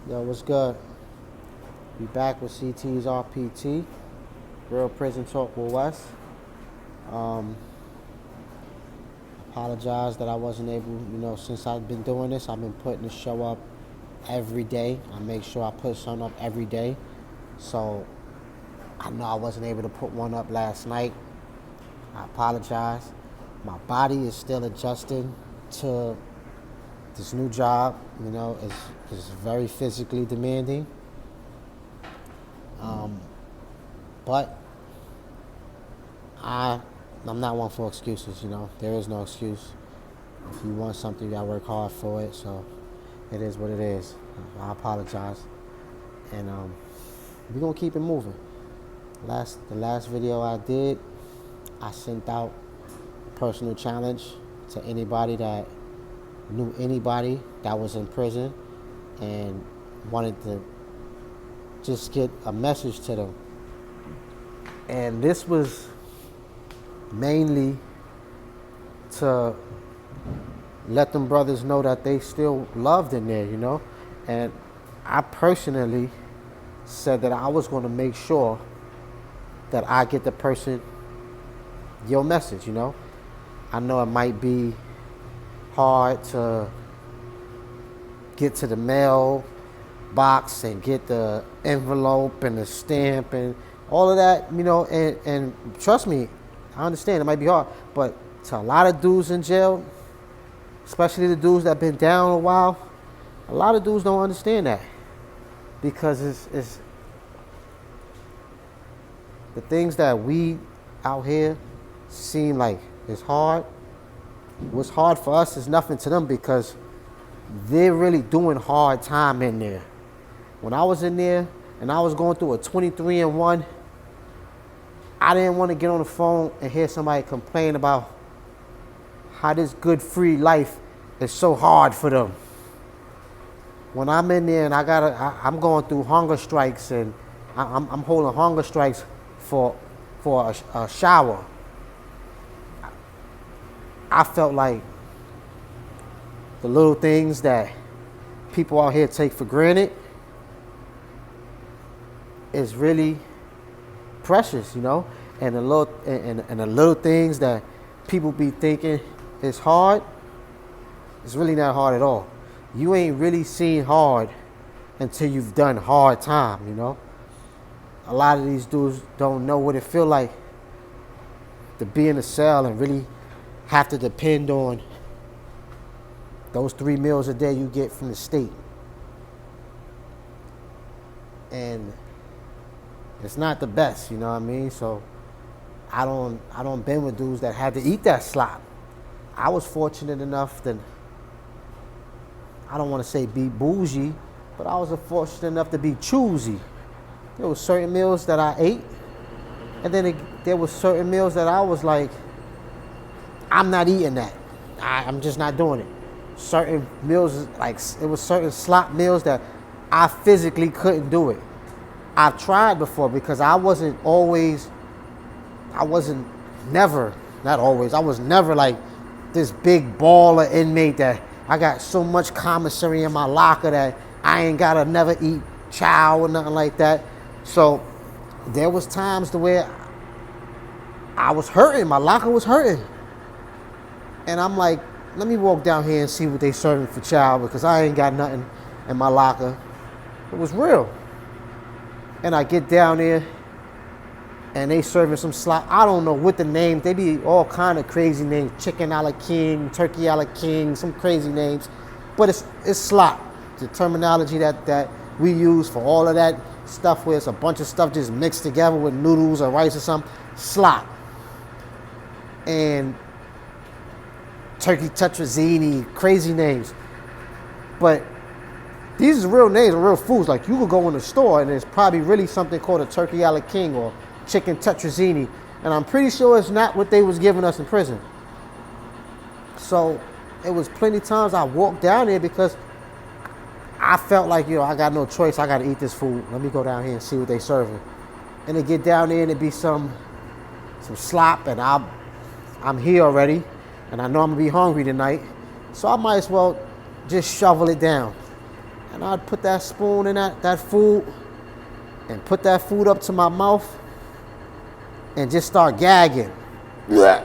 Yo, what's good? We back with CT's RPT, Real Prison Talk with Wes. Um, Apologize that I wasn't able, since I've been doing this, I've been putting the show up every day. I make sure I put something up every day. So I know I wasn't able to put one up last night. I apologize. My body is still adjusting to this new job. It's very physically demanding. But I'm not one for excuses, There is no excuse. If you want something, you gotta work hard for it. So it is what it is. I apologize. And we're gonna keep it moving. The last video I did, I sent out a personal challenge to anybody that knew anybody that was in prison and wanted to just get a message to them. And this was mainly to let them brothers know that they still loved in there, And I personally said that I was going to make sure that I get the person your message, I know it might be hard to get to the mail box and get the envelope and the stamp and all of that, and trust me, I understand it might be hard, but to a lot of dudes in jail, especially the dudes that have been down a while, a lot of dudes don't understand that because it's the things that we out here seem like it's hard. What's hard for us is nothing to them because they're really doing hard time in there. When I was in there and I was going through a 23-and-1, I didn't want to get on the phone and hear somebody complain about how this good free life is so hard for them. When I'm in there and I'm going through hunger strikes and I'm holding hunger strikes for a shower, I felt like the little things that people out here take for granted is really precious, and the little things that people be thinking is hard, it's really not hard at all. You ain't really seen hard until you've done hard time, A lot of these dudes don't know what it feel like to be in a cell and really have to depend on those 3 meals a day you get from the state. And it's not the best, you know what I mean? So I don't been with dudes that had to eat that slop. I was fortunate enough to, I don't want to say be bougie, but I was fortunate enough to be choosy. There were certain meals that I ate, and then there were certain meals that I was like, I'm not eating that. I'm just not doing it. Certain meals, like it was certain slop meals that I physically couldn't do it. I've tried before because I was never like this big baller inmate that I got so much commissary in my locker that I ain't gotta never eat chow or nothing like that. So there was times to where I was hurting, my locker was hurting. And I'm like, let me walk down here and see what they serving for chow because I ain't got nothing in my locker. It was real. And I get down there and they serving some slop. I don't know what the names, they be all kind of crazy names. Chicken a la king, turkey a la king, some crazy names. But it's slop. The terminology that we use for all of that stuff where it's a bunch of stuff just mixed together with noodles or rice or something. Slop. And turkey tetrazzini, crazy names. But these are real names, real foods. Like you could go in the store and there's probably really something called a turkey a la king or chicken tetrazzini. And I'm pretty sure it's not what they was giving us in prison. So it was plenty of times I walked down there because I felt like, I got no choice. I got to eat this food. Let me go down here and see what they serving. And they get down there and it be some slop and I'm here already. And I know I'm going to be hungry tonight. So I might as well just shovel it down. and I'd put that spoon in that food and put that food up to my mouth and just start gagging. I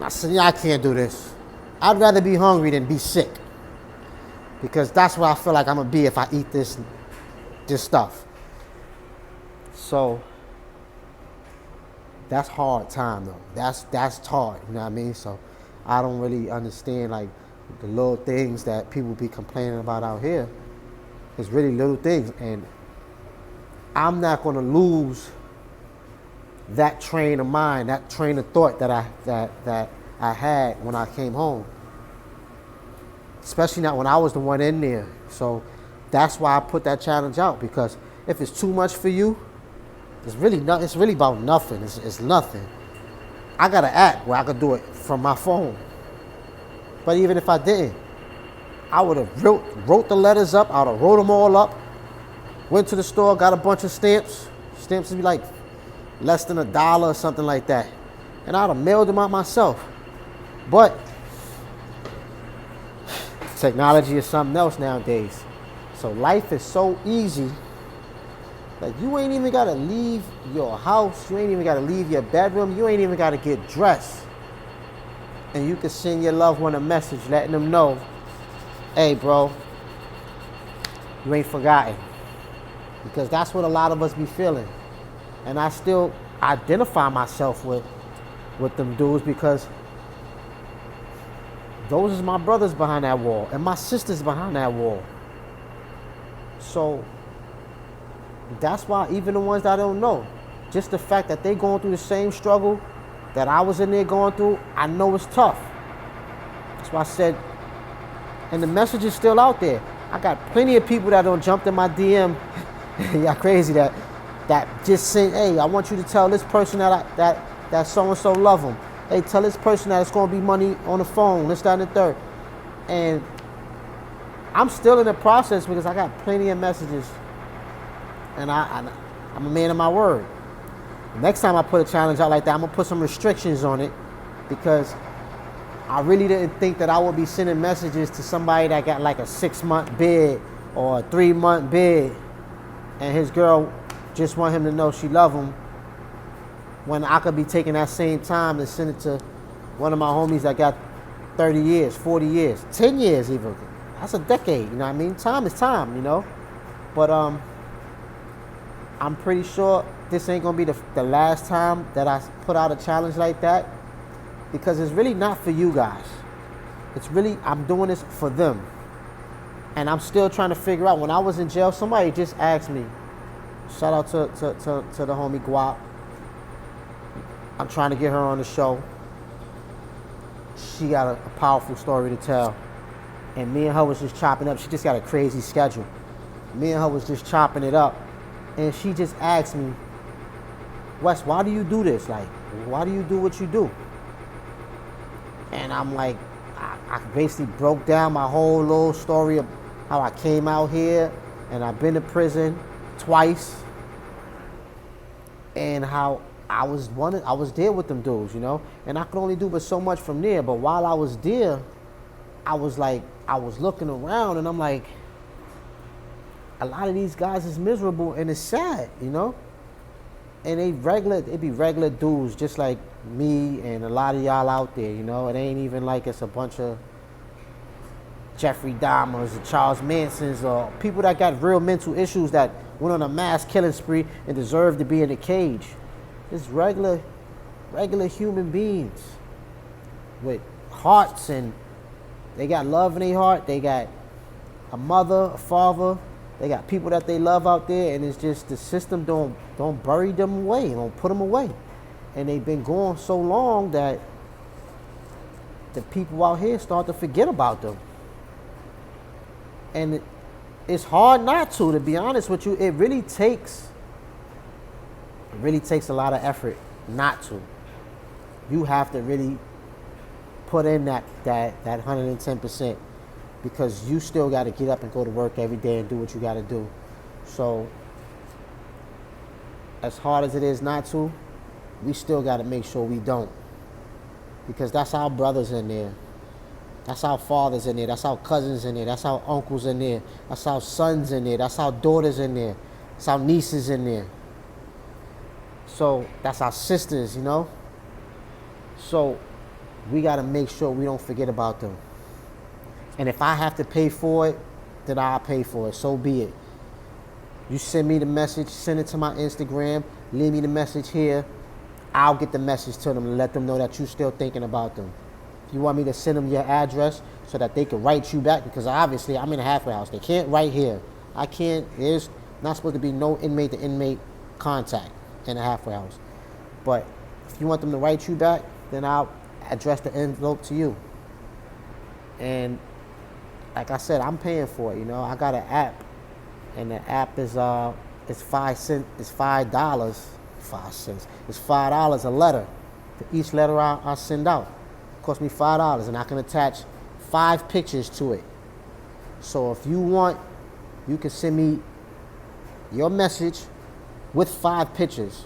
said, yeah, I can't do this. I'd rather be hungry than be sick, because that's where I feel like I'm gonna be if I eat this stuff. So that's hard time though. That's hard, you know what I mean? So I don't really understand like the little things that people be complaining about out here. It's really little things, and I'm not gonna lose that train of mind, that train of thought that I had when I came home. Especially not when I was the one in there. So that's why I put that challenge out, because if it's too much for you, it's really about nothing. It's nothing. I got an app where I could do it from my phone. But even if I didn't, I would have wrote the letters up. I would have wrote them all up. Went to the store, got a bunch of stamps. Stamps would be like less than $1 or something like that. And I'd have mailed them out myself. But technology is something else nowadays. So life is so easy. Like, you ain't even got to leave your house. You ain't even got to leave your bedroom. You ain't even got to get dressed. And you can send your loved one a message letting them know, hey, bro, you ain't forgotten. Because that's what a lot of us be feeling. And I still identify myself with them dudes, because those is my brothers behind that wall and my sisters behind that wall. So that's why even the ones that I don't know, just the fact that they going through the same struggle that I was in there going through, I know it's tough. That's why I said, and the message is still out there. I got plenty of people that don't jump in my DM. Y'all crazy that just say, hey, I want you to tell this person that so-and-so love them. Hey, tell this person that it's going to be money on the phone, this, that, and the third. And I'm still in the process, because I got plenty of messages. And I'm a man of my word. Next time I put a challenge out like that, I'm going to put some restrictions on it, because I really didn't think that I would be sending messages to somebody that got like a 6-month bid or a 3-month bid, and his girl just want him to know she love him, when I could be taking that same time to send it to one of my homies that got 30 years, 40 years, 10 years even. That's a decade, you know what I mean? Time is time, you know? But I'm pretty sure this ain't gonna be the last time that I put out a challenge like that, because it's really not for you guys. It's really, I'm doing this for them. And I'm still trying to figure out, when I was in jail, somebody just asked me, shout out to the homie Guap. I'm trying to get her on the show. She got a powerful story to tell. And me and her was just chopping up. She just got a crazy schedule. Me and her was just chopping it up. And she just asked me, Wes, why do you do this? Like, why do you do what you do? And I'm like, I basically broke down my whole little story of how I came out here and I've been to prison twice, and how I was there with them dudes, you know, and I could only do but so much from there. But while I was there, I was looking around, and I'm like, a lot of these guys is miserable, and it's sad, you know. And it be regular dudes just like me and a lot of y'all out there, you know. It ain't even like it's a bunch of Jeffrey Dahmers or Charles Mansons or people that got real mental issues that went on a mass killing spree and deserve to be in a cage. It's regular human beings with hearts, and they got love in their heart. They got a mother, a father. They got people that they love out there, and it's just the system don't bury them away, don't put them away. And they've been gone so long that the people out here start to forget about them. And it's hard not to be honest with you. It really takes a lot of effort not to. You have to really put in that 110%, because you still got to get up and go to work every day and do what you got to do. So as hard as it is not to, we still got to make sure we don't, because that's our brothers in there. That's our fathers in there. That's our cousins in there. That's our uncles in there. That's our sons in there. That's our daughters in there. That's our nieces in there. So that's our sisters, you know. So we got to make sure we don't forget about them. And if I have to pay for it, then I'll pay for it. So be it. You send me the message, send it to my Instagram, leave me the message here. I'll get the message to them and let them know that you're still thinking about them. If you want me to send them your address so that they can write you back, because obviously I'm in a halfway house. They can't write here. I can't, there's not supposed to be no inmate to inmate contact in a halfway house. But if you want them to write you back, then I'll address the envelope to you. And like I said, I'm paying for it, you know. I got an app, and the app is it's 5 cents, it's $5, 5 cents. It's $5 a letter. For each letter I send out. It costs me $5, and I can attach 5 pictures to it. So if you want, you can send me your message with 5 pictures.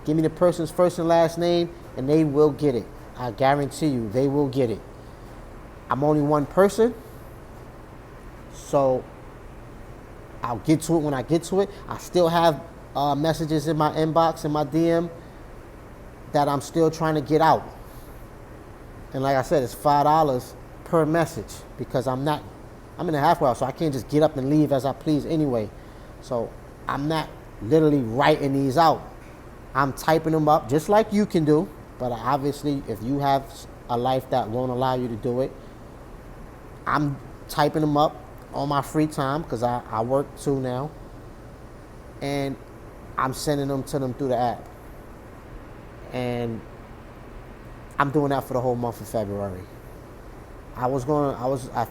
Give me the person's first and last name, and they will get it. I guarantee you, they will get it. I'm only one person, so I'll get to it when I get to it. I still have messages in my inbox and my DM that I'm still trying to get out. And like I said, it's $5 per message, because I'm in a halfway house, so I can't just get up and leave as I please anyway. So I'm not literally writing these out. I'm typing them up just like you can do, but obviously if you have a life that won't allow you to do it, I'm typing them up on my free time, because I work too now, and I'm sending them to them through the app. And I'm doing that for the whole month of February. At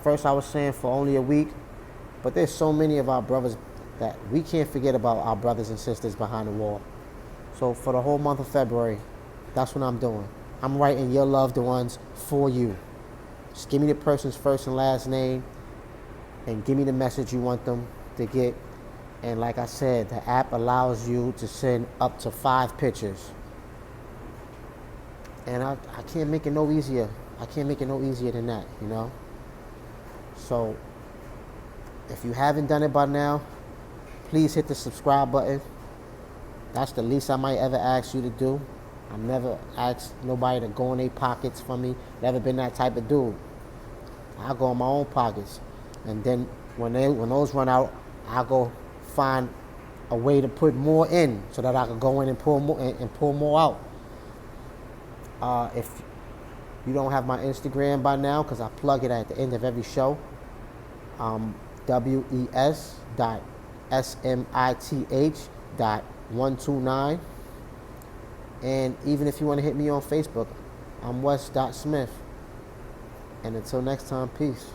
first I was saying for only a week, but there's so many of our brothers that we can't forget about our brothers and sisters behind the wall. So for the whole month of February, that's what I'm doing. I'm writing your loved ones for you. Just give me the person's first and last name, and give me the message you want them to get. And like I said, the app allows you to send up to 5 pictures. And I can't make it no easier. I can't make it no easier than that, you know? So if you haven't done it by now, please hit the subscribe button. That's the least I might ever ask you to do. I've never asked nobody to go in their pockets for me. Never been that type of dude. I'll go in my own pockets. And then when those run out, I'll go find a way to put more in so that I can go in and pull more out. If you don't have my Instagram by now, because I plug it at the end of every show, wes.smith.129. And even if you want to hit me on Facebook, I'm wes.smith. And until next time, peace.